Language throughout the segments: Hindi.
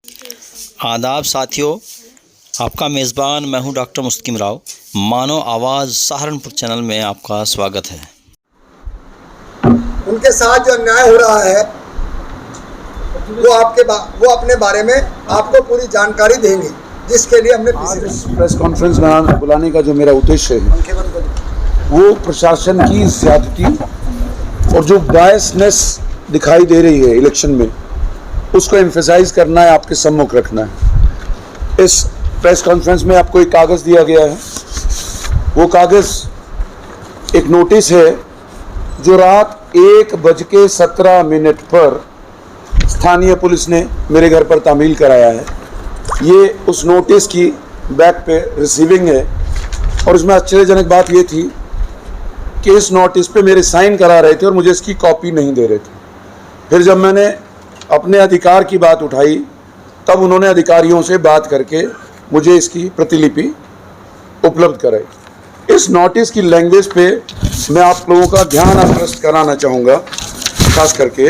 आदाब साथियों, आपका मेज़बान मैं हूं डॉक्टर मुस्तकिम राव। मानव आवाज़ सहारनपुर चैनल में आपका स्वागत है। उनके साथ जो अन्याय हो रहा है वो अपने बारे में आपको पूरी जानकारी देंगे, जिसके लिए हमने प्रेस कॉन्फ्रेंस बुलाने का जो मेरा उद्देश्य है वो प्रशासन की ज़्यादती और जो बायसनेस दिखाई दे रही है इलेक्शन में, उसको एम्फेसाइज करना है, आपके सम्मुख रखना है। इस प्रेस कॉन्फ्रेंस में आपको एक कागज़ दिया गया है। वो कागज़ एक नोटिस है जो रात 1:17 पर स्थानीय पुलिस ने मेरे घर पर तामील कराया है। ये उस नोटिस की बैक पे रिसीविंग है और इसमें आश्चर्यजनक बात ये थी कि इस नोटिस पे मेरे साइन करा रहे थे और मुझे इसकी कॉपी नहीं दे रहे थे। फिर जब मैंने अपने अधिकार की बात उठाई तब उन्होंने अधिकारियों से बात करके मुझे इसकी प्रतिलिपि उपलब्ध कराई। इस नोटिस की लैंग्वेज पे मैं आप लोगों का ध्यान आकृष्ट कराना चाहूँगा, खास करके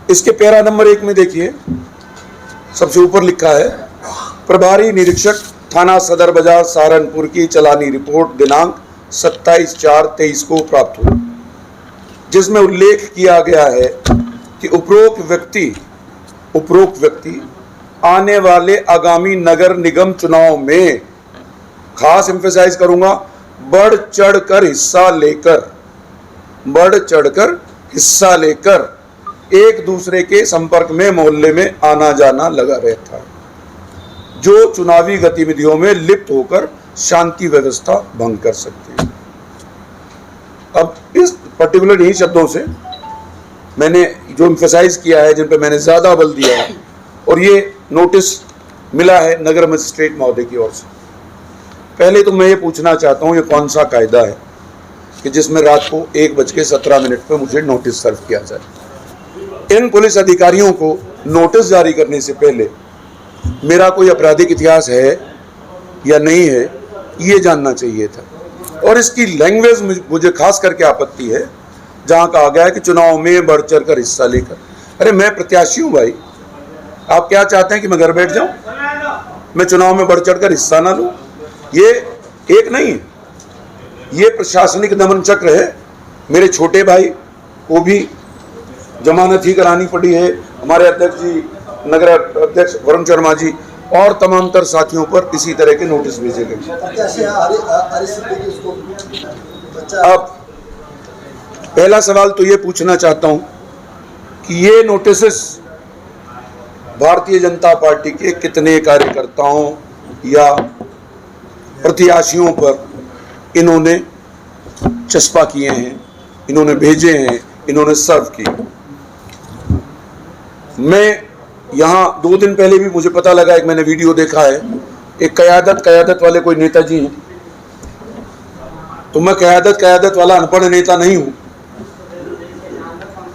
इसके पैरा नंबर 1 में देखिए, सबसे ऊपर लिखा है, प्रभारी निरीक्षक थाना सदर बाजार सहारनपुर की चालानी रिपोर्ट दिनांक 27/4/23 को प्राप्त हुई, जिसमें उल्लेख किया गया है कि उपरोक्त व्यक्ति आने वाले आगामी नगर निगम चुनाव में, खास एम्फेसाइज करूंगा, बढ़ चढ़कर हिस्सा लेकर एक दूसरे के संपर्क में मोहल्ले में आना जाना लगा रहता है, जो चुनावी गतिविधियों में लिप्त होकर शांति व्यवस्था भंग कर सकते हैं। अब इस पर्टिकुलर यही शब्दों से मैंने जो एम्फेसाइज किया है, जिन पे मैंने ज़्यादा बल दिया है, और ये नोटिस मिला है नगर मजिस्ट्रेट महोदय की ओर से। पहले तो मैं ये पूछना चाहता हूँ, ये कौन सा कायदा है कि जिसमें रात को 1:17 पर मुझे नोटिस सर्व किया जाए। इन पुलिस अधिकारियों को नोटिस जारी करने से पहले मेरा कोई आपराधिक इतिहास है या नहीं है, ये जानना चाहिए था। और इसकी लैंग्वेज मुझे खास करके आपत्ति है, जहां कहा गया है कि चुनाव में बढ़ चढ़ कर हिस्सा लेकर। अरे मैं प्रत्याशी हूं भाई, आप क्या चाहते हैं कि मैं घर बैठ जाऊं, मैं चुनाव में बढ़ चढ़ कर हिस्सा ना लूं? ये एक नहीं है, ये प्रशासनिक दमन चक्र है। मेरे छोटे भाई को भी जमानत ही करानी पड़ी है, हमारे अध्यक्ष जी, नगर अध्यक्ष वरुण शर्मा जी और तमाम तर साथियों पर इसी तरह के नोटिस भेजे गए। अब पहला सवाल तो ये पूछना चाहता हूं कि ये नोटिस भारतीय जनता पार्टी के कितने कार्यकर्ताओं या प्रत्याशियों पर इन्होंने चस्पा किए हैं, इन्होंने भेजे हैं, इन्होंने सर्व किए। मैं यहाँ 2 दिन पहले भी मुझे पता लगा, एक मैंने वीडियो देखा है, एक कयादत वाले कोई नेताजी हैं। तो मैं कयादत वाला अनपढ़ नेता नहीं हूं,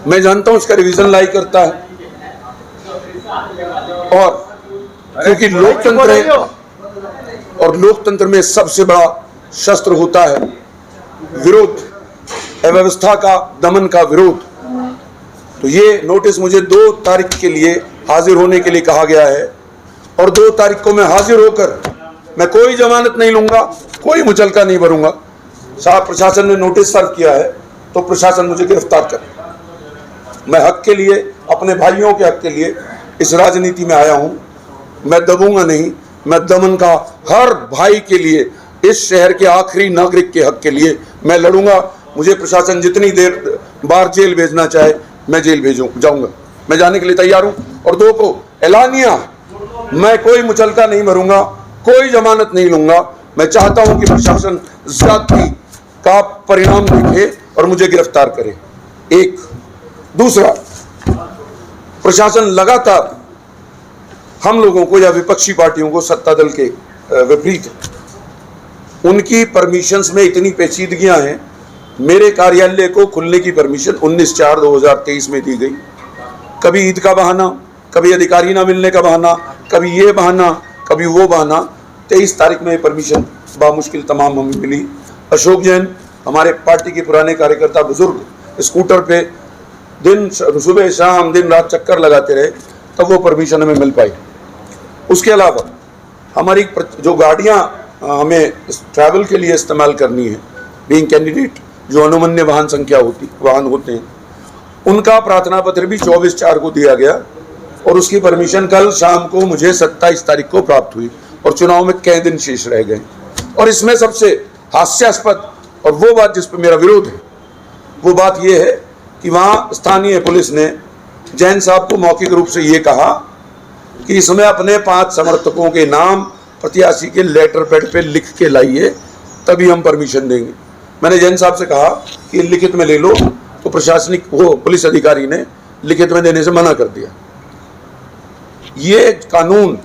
मैं जानता हूं इसका रिवीजन लाई करता है। और क्योंकि लोकतंत्र है और लोकतंत्र में सबसे बड़ा शस्त्र होता है विरोध, अव्यवस्था का दमन का विरोध। तो ये नोटिस मुझे 2 तारीख के लिए हाजिर होने के लिए कहा गया है और 2 तारीख को मैं हाजिर होकर मैं कोई जमानत नहीं लूंगा, कोई मुचलका नहीं भरूंगा। साहब, प्रशासन ने नोटिस सर्व किया है तो प्रशासन मुझे गिरफ्तार करे। मैं हक के लिए, अपने भाइयों के हक के लिए इस राजनीति में आया हूं। मैं दबूंगा नहीं, मैं दमन का हर भाई के लिए, इस शहर के आखिरी नागरिक के हक के लिए मैं लड़ूंगा। मुझे प्रशासन जितनी देर बार जेल भेजना चाहे मैं जेल जाऊंगा, मैं जाने के लिए तैयार हूं। और 2 को एलानिया, मैं कोई मुचलका नहीं भरूंगा, कोई जमानत नहीं लूंगा। मैं चाहता हूं कि प्रशासन ज्यादती का परिणाम देखे और मुझे गिरफ्तार करे। एक दूसरा, प्रशासन लगातार हम लोगों को या विपक्षी पार्टियों को, सत्ता दल के विपरीत, उनकी परमिशंस में इतनी पेचीदगियां हैं। मेरे कार्यालय को खुलने की परमिशन 19/4/2023 में दी गई। कभी ईद का बहाना, कभी अधिकारी ना मिलने का बहाना, कभी ये बहाना, कभी वो बहाना। 23 तारीख में परमिशन बामुश्किल तमाम हमें मिली। अशोक जैन, हमारे पार्टी के पुराने कार्यकर्ता बुजुर्ग, स्कूटर पे दिन सुबह शाम दिन रात चक्कर लगाते रहे, तब वो परमिशन हमें मिल पाई। उसके अलावा हमारी जो गाड़ियाँ हमें ट्रैवल के लिए इस्तेमाल करनी है, बीइंग कैंडिडेट, जो अनुमन्य वाहन होते हैं, उनका प्रार्थना पत्र भी 24/4 को दिया गया और उसकी परमिशन कल शाम को मुझे 27 तारीख को प्राप्त हुई और चुनाव में कई दिन शेष रह गए। और इसमें सबसे हास्यास्पद और वो बात जिस पर मेरा विरोध है, वो बात ये है कि वहाँ स्थानीय पुलिस ने जैन साहब को मौखिक रूप से ये कहा कि इसमें अपने 5 समर्थकों के नाम प्रत्याशी के लेटर पैड पे लिख के लाइए, तभी हम परमिशन देंगे। मैंने जैन साहब से कहा कि लिखित में ले लो, तो प्रशासनिक वो पुलिस अधिकारी ने लिखित में देने से मना कर दिया। ये कानून,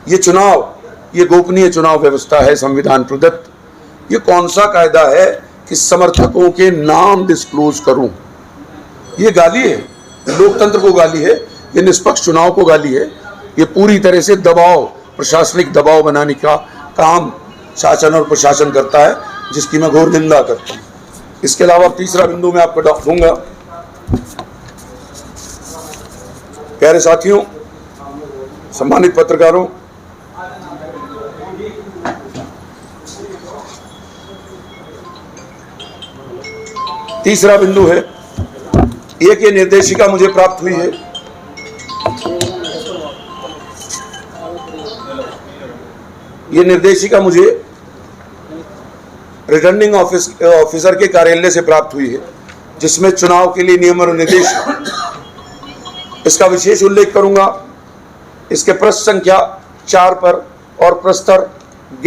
ये चुनाव, ये गोपनीय चुनाव व्यवस्था है संविधान प्रदत्त। ये कौन सा कायदा है कि समर्थकों के नाम डिस्क्लोज करूं? ये गाली है, लोकतंत्र को गाली है, ये निष्पक्ष चुनाव को गाली है। ये पूरी तरह से दबाव, प्रशासनिक दबाव बनाने का काम शासन और प्रशासन करता है, जिसकी मैं घोर निंदा करता हूँ। इसके अलावा तीसरा बिंदु मैं आपको दूंगा। प्यारे साथियों, सम्मानित पत्रकारों, तीसरा बिंदु है, एक ये निर्देशिका मुझे प्राप्त हुई है। ये निर्देशिका मुझे रिटर्निंग ऑफिसर के कार्यालय से प्राप्त हुई है, जिसमें चुनाव के लिए नियम और निर्देश, इसका विशेष उल्लेख करूंगा। इसके पृष्ठ संख्या 4 पर और प्रस्तर ग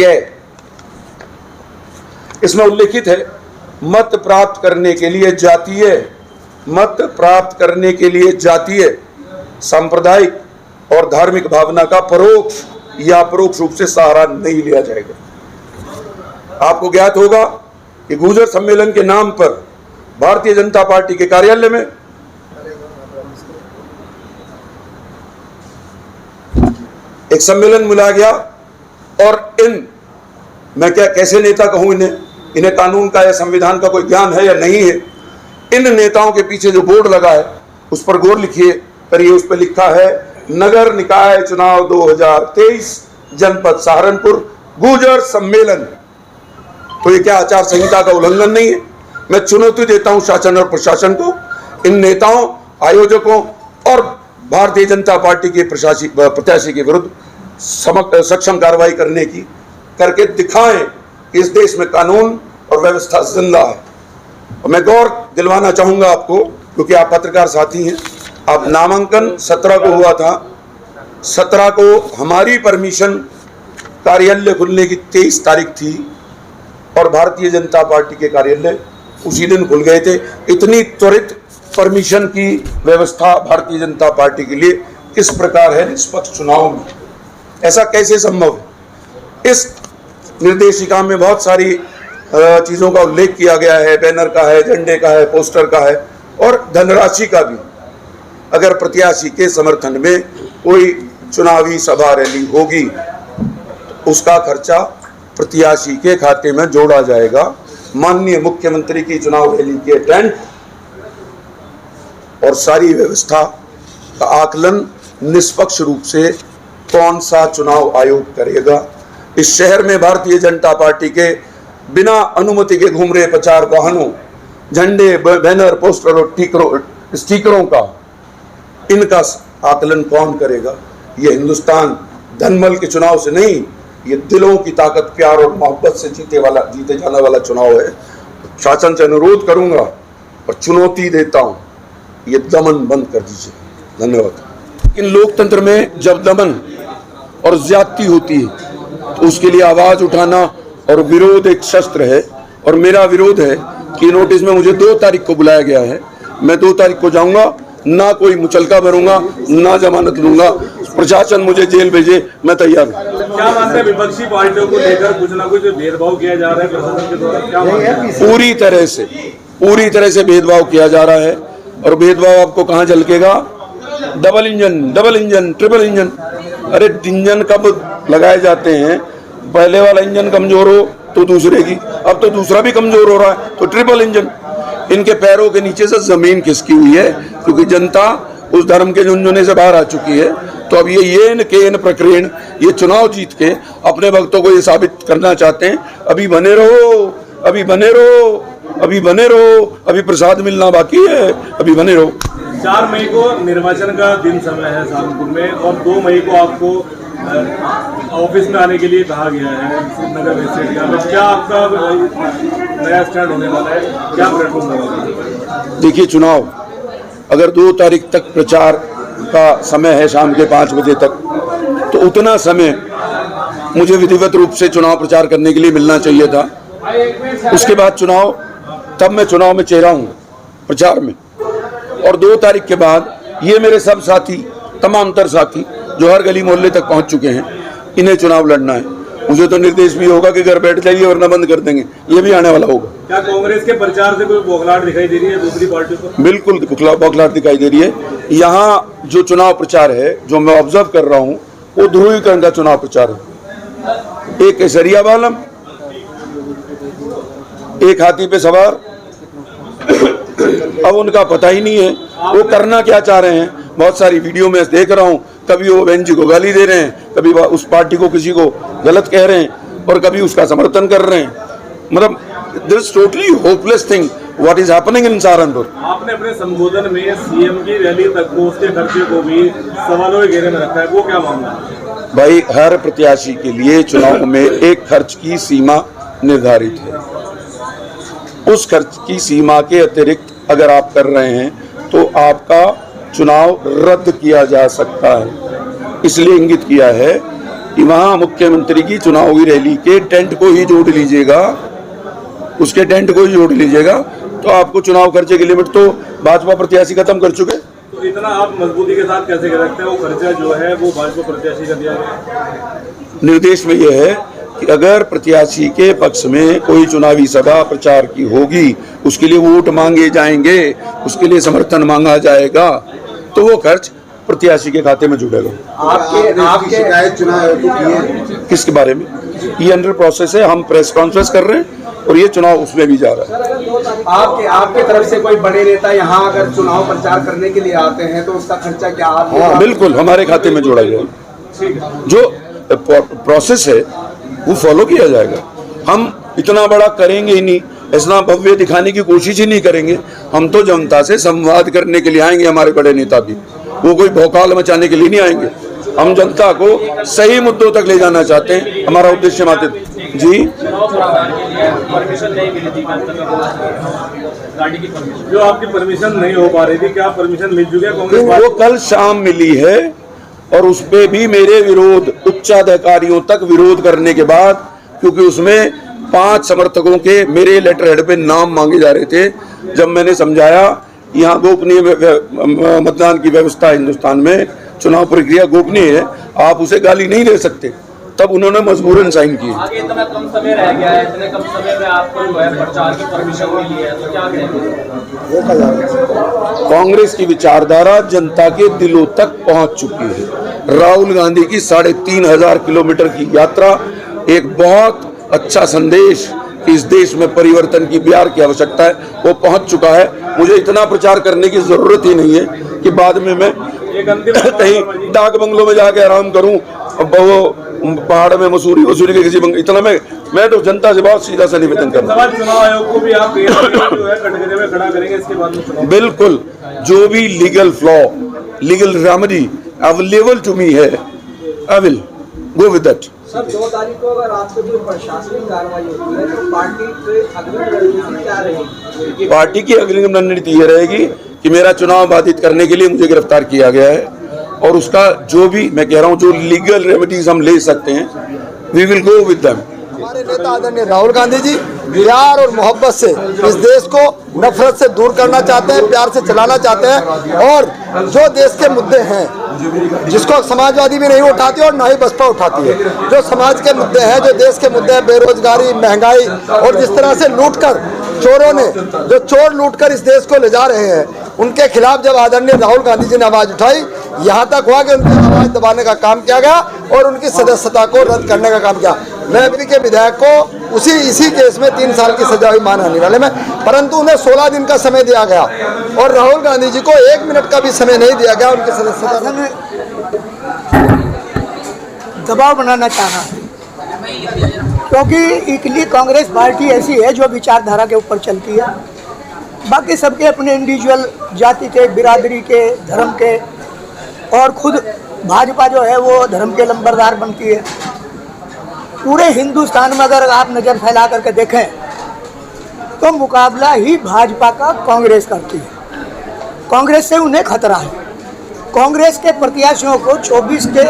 इसमें उल्लेखित है, मत प्राप्त करने के लिए जातीय, सांप्रदायिक और धार्मिक भावना का परोक्ष या अपरोक्ष रूप से सहारा नहीं लिया जाएगा। आपको ज्ञात होगा कि गुर्जर सम्मेलन के नाम पर भारतीय जनता पार्टी के कार्यालय में एक सम्मेलन बुलाया गया और मैं कैसे नेता कहूं इन्हें कानून का या संविधान का कोई ज्ञान है या नहीं है। इन नेताओं के पीछे जो बोर्ड लगा है उस पर गौर करिए। उस पर लिखा है, नगर निकाय चुनाव 2023 जनपद सहारनपुर गुर्जर सम्मेलन। तो ये क्या आचार संहिता का उल्लंघन नहीं है? मैं चुनौती देता हूं शासन और प्रशासन को, इन नेताओं, आयोजकों और भारतीय जनता पार्टी के प्रत्याशी के विरुद्ध सक्षम कार्रवाई करके दिखाएं कि इस देश में कानून और व्यवस्था जिंदा है। और मैं गौर दिलवाना चाहूंगा आपको, क्योंकि आप पत्रकार साथी हैं। आप नामांकन 17 को हुआ था, 17 को हमारी परमिशन कार्यालय खुलने की 23 तारीख थी और भारतीय जनता पार्टी के कार्यालय उसी दिन खुल गए थे। इतनी त्वरित परमिशन की व्यवस्था भारतीय जनता पार्टी के लिए किस प्रकार है निष्पक्ष चुनाव में? ऐसा कैसे संभव है? इस निर्देशिका में बहुत सारी चीज़ों का उल्लेख किया गया है, बैनर का है, झंडे का है, पोस्टर का है और धनराशि का भी। अगर प्रत्याशी के समर्थन में कोई चुनावी सभा रैली होगी तो उसका खर्चा प्रत्याशी के खाते में जोड़ा जाएगा। माननीय मुख्यमंत्री की चुनाव रैली के टेंट और सारी व्यवस्था का आकलन निष्पक्ष रूप से कौन सा चुनाव आयोग करेगा। इस शहर में भारतीय जनता पार्टी के बिना अनुमति के घूम रहे प्रचार वाहनों, झंडे, बैनर, पोस्टर और स्टिकरों का इनका आकलन कौन करेगा? ये हिंदुस्तान धनबल के चुनाव से नहीं, ये दिलों की ताकत, प्यार और मोहब्बत से जीते जाने वाला चुनाव है। शासन से अनुरोध करूंगा और चुनौती देता हूं, ये दमन बंद कर दीजिए। धन्यवाद। इन लोकतंत्र में जब दमन और ज्यादती होती है तो उसके लिए आवाज उठाना और विरोध एक शस्त्र है। और मेरा विरोध है कि नोटिस में मुझे 2 तारीख को बुलाया गया है। मैं 2 तारीख को जाऊंगा, ना कोई मुचलका भरूंगा, ना जमानत लूंगा। प्रशासन मुझे जेल भेजे, मैं तैयार हूँ। क्या मानते हैं विपक्षी पार्टियों को लेकर कुछ ना कुछ भेदभाव किया जा रहा है प्रशासन के द्वारा? क्या मानते हैं? पूरी तरह से भेदभाव किया जा रहा है। और भेदभाव आपको कहाँ झलकेगा? Double engine, triple engine. अरे इंजन कब लगाए जाते हैं? पहले वाला इंजन कमजोर हो तो दूसरे की, अब तो दूसरा भी कमजोर हो रहा है तो ट्रिपल इंजन। इनके पैरों के नीचे से जमीन खिसकी हुई है, क्योंकि जनता उस धर्म के झुंझुने से बाहर आ चुकी है। तो अब ये येन केन प्रकरण, ये चुनाव जीत के अपने भक्तों को ये साबित करना चाहते हैं, अभी बने रहो, अभी बने रहो, अभी बने रहो, अभी प्रसाद मिलना बाकी है, अभी बने रहो। 4 मई को निर्वाचन का दिन समय है सहारनपुर में, और 2 मई को आपको ऑफिस में आने के लिए कहा गया है नगर मजिस्ट्रेट का। तो क्या आपका नया स्टैंड होने वाला है, क्या प्लेटफॉर्म होगा? देखिए, चुनाव अगर 2 तारीख तक प्रचार का समय है शाम के 5 बजे तक, तो उतना समय मुझे विधिवत रूप से चुनाव प्रचार करने के लिए मिलना चाहिए था। उसके बाद चुनाव, तब मैं चुनाव में चेहरा हूँ प्रचार में, और 2 तारीख के बाद ये मेरे सब साथी, तमाम तर साथी जो हर गली मोहल्ले तक पहुंच चुके हैं, इन्हें चुनाव लड़ना है। मुझे तो निर्देश भी होगा कि घर बैठ जाइए वरना बंद कर देंगे, ये भी आने वाला होगा। क्या कांग्रेस के प्रचार से कोई बौखलाहट दिखाई दे रही है दूसरी पार्टियों को? बिल्कुल बौखलाहट दिखाई दे रही है। यहाँ जो चुनाव प्रचार है, जो मैं ऑब्जर्व कर रहा हूँ, वो ध्रुवीकरण का चुनाव प्रचार है। एक केसरिया बालम, एक हाथी पे सवार, अब उनका पता ही नहीं है वो करना क्या चाह रहे हैं। बहुत सारी वीडियो में देख रहा हूँ, कभी वो बहन जी को गाली दे रहे हैं, कभी उस पार्टी को किसी को गलत कह रहे हैं, और कभी उसका समर्थन कर रहे हैं। मतलब this is totally hopeless thing what is happening in Saharanpur. आपने अपने संबोधन में सीएम की रैली तक को, उसके खर्चे को भी सवालों के घेरे में रखा है, वो क्या मामला है? भाई, हर प्रत्याशी के लिए चुनाव में एक खर्च की सीमा निर्धारित है। उस खर्च की सीमा के अतिरिक्त अगर आप कर रहे हैं तो आपका चुनाव रद्द किया जा सकता है। इसलिए इंगित किया है कि वहां मुख्यमंत्री की चुनावी रैली के टेंट को ही जोड़ लीजिएगा, उसके टेंट को ही जोड़ लीजिएगा, तो आपको चुनाव खर्चे की लिमिट तो भाजपा प्रत्याशी खत्म कर चुके। तो इतना आप मजबूती के साथ कैसे कर सकते हैं? वो खर्चा जो है वो भाजपा प्रत्याशी का दिया गया। निर्देश में यह है कि अगर प्रत्याशी के पक्ष में कोई चुनावी सभा प्रचार की होगी, उसके लिए वोट मांगे जाएंगे, उसके लिए समर्थन मांगा जाएगा, तो वो खर्च प्रत्याशी के खाते में जुड़ेगा। आपके शिकायत चुनाव आयोग को की है? किसके बारे में? ये अंडर प्रोसेस है, हम प्रेस कॉन्फ्रेंस कर रहे हैं और ये चुनाव उसमें भी जा रहा है। आपके तरफ से कोई बड़े नेता यहाँ अगर चुनाव प्रचार करने के लिए आते हैं तो उसका खर्चा क्या आप? हाँ, बिल्कुल हमारे खाते में जोड़ा जाएगा। जो प्रोसेस है वो फॉलो किया जाएगा। हम इतना बड़ा करेंगे ही नहीं, इतना भव्य दिखाने की कोशिश ही नहीं करेंगे। हम तो जनता से संवाद करने के लिए आएंगे। हमारे बड़े नेता भी वो कोई भौकाल मचाने के लिए नहीं आएंगे। हम जनता को सही मुद्दों तक ले जाना चाहते हैं, हमारा उद्देश्य मात्र। जी, जो आपकी परमिशन नहीं हो पा रही थी, क्या परमिशन मिल चुकी है कांग्रेस? वो कल शाम मिली है और उस पे भी मेरे विरोध, उच्चाधिकारियों तक विरोध करने के बाद, क्योंकि उसमें 5 समर्थकों के मेरे लेटर हेड पे नाम मांगे जा रहे थे। जब मैंने समझाया यहाँ गोपनीय मतदान की व्यवस्था हिंदुस्तान में, चुनाव प्रक्रिया गोपनीय है, आप उसे गाली नहीं दे सकते, तब उन्होंने मजबूरन साइन किए। आगे इतना कम समय रह गया है, इतने कम समय में आपको जो है प्रचार की परमिशन मिली है, तो क्या कहेंगे? कांग्रेस की विचारधारा जनता के दिलों तक पहुंच चुकी है। राहुल गांधी की 3500 किलोमीटर की यात्रा एक बहुत अच्छा संदेश कि इस देश में परिवर्तन की बिहार की आवश्यकता है, वो पहुंच चुका है। मुझे इतना प्रचार करने की जरूरत ही नहीं है कि बाद में मैं कहीं डाक बंगलों में जाके आराम करूं, वो पहाड़ में मसूरी के किसी इतना मैं तो जनता से बहुत सीधा सा निवेदन कर रहा हूँ। चुनाव आयोग को भी आप जो है कटघरे में खड़ा करेंगे इसके बाद में? बिल्कुल, जो भी legal flaw, legal remedy available to me है, I will go with that. Sir, 2 तारीख को अगर आपसे कोई प्रशासनिक कार्रवाई होती है तो पार्टी की अग्रिम रणनीति क्या रहेगी? पार्टी की अग्रिम रणनीति ये रहेगी कि मेरा चुनाव बाधित करने के लिए मुझे गिरफ्तार किया गया है, और उसका जो भी मैं कह रहा हूँ, जो लीगल रेमेडीज हम ले सकते हैं, we will go with them. हमारे नेता आदरणीय राहुल गांधी जी प्यार और मोहब्बत से इस देश को नफरत से दूर करना चाहते हैं, प्यार से चलाना चाहते हैं, और जो देश के मुद्दे हैं जिसको समाजवादी भी नहीं उठाती और ना ही बसपा उठाती है, जो समाज के मुद्दे हैं, जो देश के मुद्दे हैं, बेरोजगारी, महंगाई, और जिस तरह से लूटकर चोरों ने जो चोर लूटकर इस देश को ले जा रहे हैं, उनके खिलाफ जब आदरणीय राहुल गांधी जी ने आवाज उठाई, यहाँ तक हुआ कि उनकी आवाज दबाने का काम किया गया और उनकी सदस्यता को रद्द करने का काम किया। मैं अभी के विधायक को इसी केस में 3 साल की सजा हुई मानहानि वाले में, परंतु उन्हें 16 दिन का समय दिया गया और राहुल गांधी जी को 1 मिनट का भी समय नहीं दिया गया उनकी सदस्यता में। दबाव बनाना चाहा क्योंकि इकली कांग्रेस पार्टी ऐसी है जो विचारधारा के ऊपर चलती है, बाकी सबके अपने इंडिविजुअल जाति के, बिरादरी के, धर्म के, और खुद भाजपा जो है वो धर्म के लंबरदार बनती है। पूरे हिंदुस्तान में अगर आप नज़र फैला करके देखें तो मुकाबला ही भाजपा का कांग्रेस करती है। कांग्रेस से उन्हें खतरा है। कांग्रेस के प्रत्याशियों को 24 के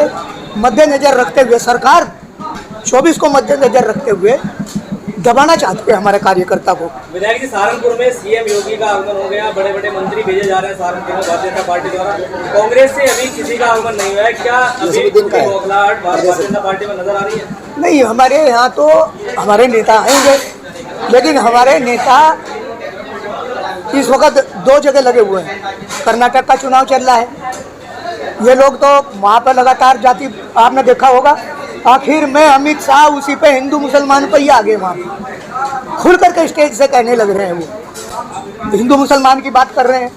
मद्देनजर रखते हुए, सरकार 24 को मद्देनजर रखते हुए दबाना चाहते हैं हमारे कार्यकर्ता को। विधायक जी, सहारनपुर में सीएम योगी का आगमन हो गया, बड़े बड़े मंत्री भेजे जा रहे हैं सहारनपुर में भारतीय जनता पार्टी द्वारा। कांग्रेस से अभी किसी का आगमन नहीं हुआ है, क्या अभी बौखलाहट भारतीय जनता पार्टी में नजर आ रही है? नहीं, हमारे यहाँ तो हमारे नेता आएंगे, लेकिन हमारे नेता इस वक्त 2 जगह लगे हुए हैं। कर्नाटक का चुनाव चल रहा है, ये लोग तो वहाँ पर लगातार जाति, आपने देखा होगा, आखिर में अमित शाह उसी पे हिंदू मुसलमान पर ही आगे वहाँ पे खुल करके स्टेज से कहने लग रहे हैं। वो हिंदू मुसलमान की बात कर रहे हैं।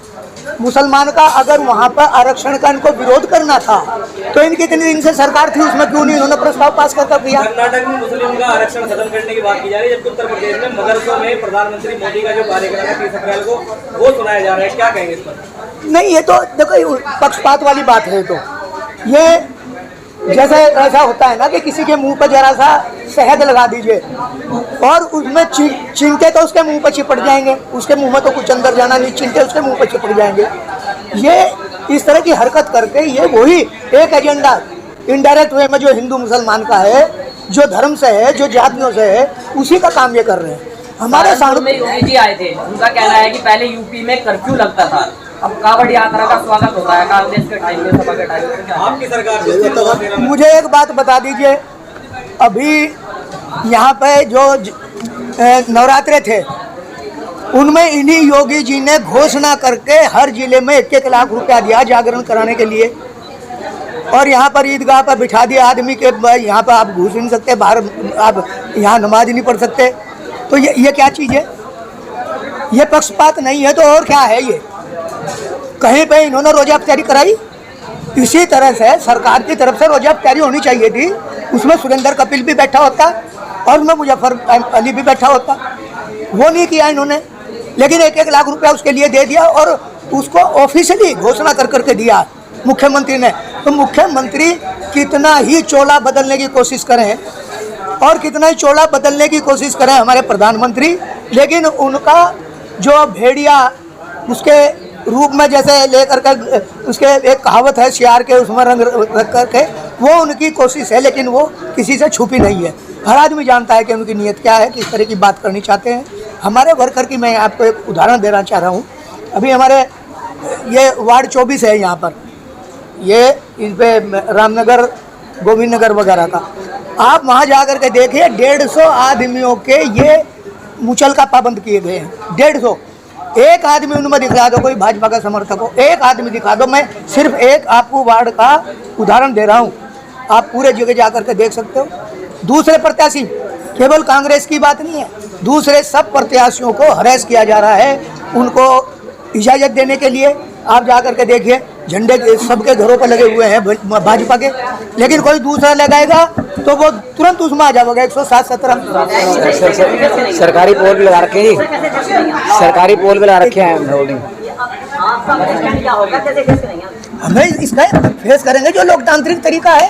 मुसलमान का अगर वहाँ पर आरक्षण का इनको विरोध करना था तो इनकी इतने दिन से सरकार थी, उसमें क्यों नहीं इन्होंने प्रस्ताव पास कर दिया? कर्नाटक में मुस्लिम का आरक्षण खत्म करने की बात की जा रही है, जबकि उत्तर प्रदेश में मदरसों में प्रधानमंत्री मोदी का जो कार्यक्रम है 30 अप्रैल को, वो सुनाया जा रहा है, क्या कहेंगे इस पर? नहीं, ये तो देखो पक्षपात वाली बात है। तो ये जैसे ऐसा होता है ना कि किसी के मुंह पर जरा सा शहद लगा दीजिए और उसमें चिंटे तो उसके मुंह पर चिपट जाएंगे, उसके मुंह में तो कुछ अंदर जाना नहीं, चिंटे उसके मुंह पर चिपट जाएंगे। ये इस तरह की हरकत करके ये वही एक एजेंडा इनडायरेक्ट वे में जो हिंदू मुसलमान का है, जो धर्म से है, जो जातियों से है, उसी का काम ये कर रहे हैं। हमारे सामने में योगी जी आए थे, उनका कहना है कि पहले यूपी में कर्फ्यू लगता था, अब कावड़ यात्रा का स्वागत होता है कांग्रेस के टाइम में, सभा के टाइम में। आपकी सरकार मुझे एक बात बता दीजिए, अभी यहाँ पे जो नवरात्रे थे उनमें इन्हीं योगी जी ने घोषणा करके हर जिले में 1-1 लाख रुपया दिया जागरण कराने के लिए, और यहाँ पर ईदगाह पर बिठा दिया आदमी के, यहाँ पर आप घुस नहीं सकते, बाहर आप यहाँ नमाज नहीं पढ़ सकते। तो ये क्या चीज़ है? ये पक्षपात नहीं है तो और क्या है? ये कहीं पे इन्होंने रोजा अफ्तारी कराई, इसी तरह से सरकार की तरफ से रोजा अफ्तारी होनी चाहिए थी। उसमें सुरेंद्र कपिल भी बैठा होता और उसमें मुजफ्फर अली भी बैठा होता, वो नहीं किया इन्होंने, लेकिन 1-1 लाख रुपया उसके लिए दे दिया और उसको ऑफिशियली घोषणा कर करके दिया मुख्यमंत्री ने। तो मुख्यमंत्री कितना ही चोला बदलने की कोशिश करें और कितना ही चोला बदलने की कोशिश करें हमारे प्रधानमंत्री, लेकिन उनका जो भेड़िया उसके रूप में जैसे लेकर के, उसके एक कहावत है सियार के उसमें रंग रख करके, वो उनकी कोशिश है, लेकिन वो किसी से छुपी नहीं है। हर आदमी जानता है कि उनकी नीयत क्या है, किस तरह की बात करनी चाहते हैं। हमारे वर्कर की मैं आपको एक उदाहरण देना चाह रहा हूँ। अभी हमारे ये वार्ड 24 है, यहाँ पर ये इस पे रामनगर, गोविंद नगर वगैरह का, आप वहाँ जा कर के देखिए 150 आदमियों के ये मुचल का पाबंद किए गए हैं। 150, एक आदमी उनमें दिखा दो कोई भाजपा का समर्थक हो, एक आदमी दिखा दो। मैं सिर्फ एक आपको वार्ड का उदाहरण दे रहा हूँ, आप पूरे जगह जा कर के देख सकते हो। दूसरे प्रत्याशी, केवल कांग्रेस की बात नहीं है, दूसरे सब प्रत्याशियों को हरेस किया जा रहा है, उनको इजाज़त देने के लिए। आप जा कर के देखिए झंडे सबके घरों पर लगे हुए हैं भाजपा के, लेकिन कोई दूसरा लगाएगा तो वो तुरंत उसमें आ जाएगा 107-17। सरकारी पोल भी लगा रखे हैं, सरकारी पोल भी लगा रखे हैं। हमें इसका फेस करेंगे जो लोकतांत्रिक तरीका है।